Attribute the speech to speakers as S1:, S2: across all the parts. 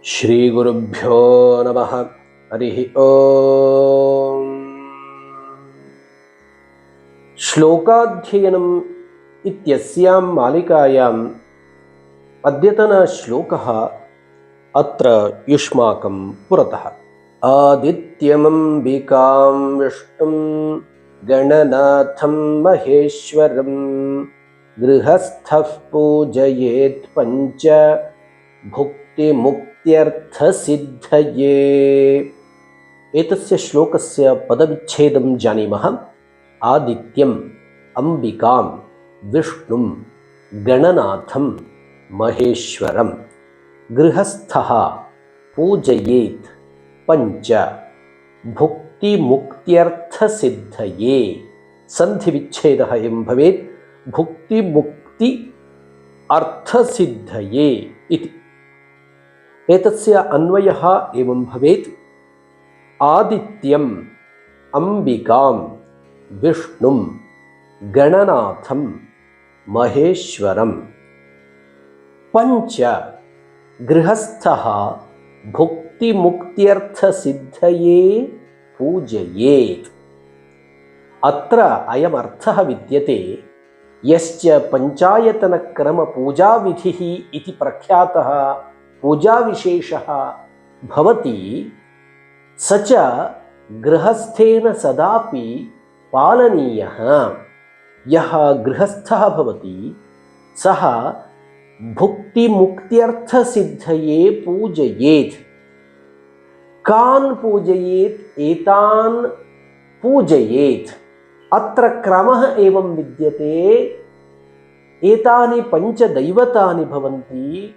S1: श्रीगुरुभ्यो नमः। हरिः ओम्। श्लोकाध्ययनम् इत्यस्यां मालिकायाम् अद्यतनश्लोकः अत्र युष्माकं पुरतः। आदित्यमम्बिकां विष्णुं गणनाथं महेश्वरं गृहस्थः पूजयेत् पञ्च भुक्तिमुक्त्यर्थसिद्धये। एतस्य श्लोकस्य पदविच्छेदं जानीमः। आदित्यम् अंबिकां विष्णुं गणनाथं महेश्वरं गृहस्थः पूजयेत् पञ्च भुक्तिमुक्त्यर्थसिद्धये। सन्धिविच्छेदः एवं भवेत्, भुक्तिमुक्ति अर्थसिद्धये इति। एतस्य अन्वयः एवं भवेत्, आदित्यम् अंबिकां विष्णुं गणनाथं महेश्वरं पञ्च गृहस्थः भुक्तिमुक्त्यर्थसिद्धये पूजयेत्। अत्र अयमर्थः विद्यते, यश्च पञ्चायतनक्रमपूजाविधिः इति प्रख्यातः पूजाविशेषः भवति, स च गृहस्थेन सदापि पालनीयः। यः गृहस्थः भवति सः भुक्तिमुक्त्यर्थसिद्धये पूजयेत्। कान् पूजयेत्? एतान् पूजयेत्। अत्र क्रमः एवं विद्यते, एतानि पञ्चदैवतानि भवन्ति: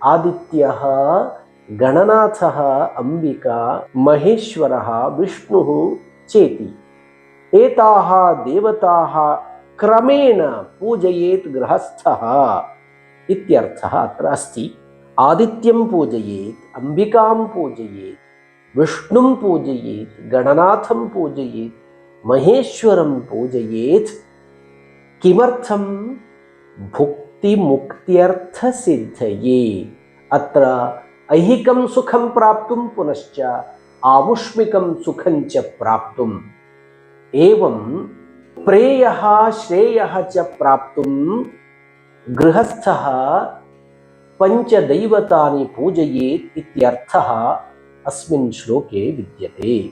S1: आदित्यः, गणनाथः, अंबिका, महेश्वरः, विष्णुः चेति। एताः देवताः क्रमेण पूजयेत् गृहस्थः इत्यर्थः अत्र अस्ति। आदित्यं पूजयेत्, अंबिकां पूजयेत्, विष्णुं पूजयेत्, गणनाथं पूजयेत्, महेश्वरं पूजयेत्। किमर्थं? भुक्तिमुक्त्यर्थसिद्धये। अत्र ऐहिकं सुखं प्राप्तुं, पुनश्च आमुष्मिकं सुखं च प्राप्तुम्, एवं प्रेयः श्रेयः च प्राप्तुं गृहस्थः पञ्चदैवतानि पूजयेत् इत्यर्थः अस्मिन् श्लोके विद्यते।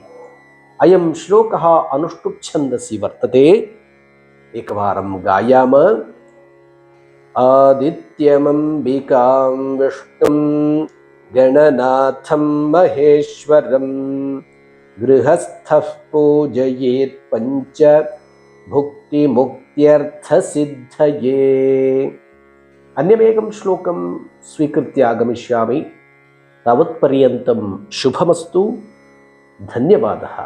S1: अयं श्लोकः अनुष्टुप् छन्दसि वर्तते। एकवारं गायाम। आदित्यमम्बिकां विष्णुं गणनाथं महेश्वरं गृहस्थः पूजयेत् पञ्च भुक्तिमुक्त्यर्थसिद्धये। अन्यमेकं श्लोकं स्वीकृत्य आगमिष्यामि। तावत्पर्यन्तं शुभमस्तु। धन्यवादः।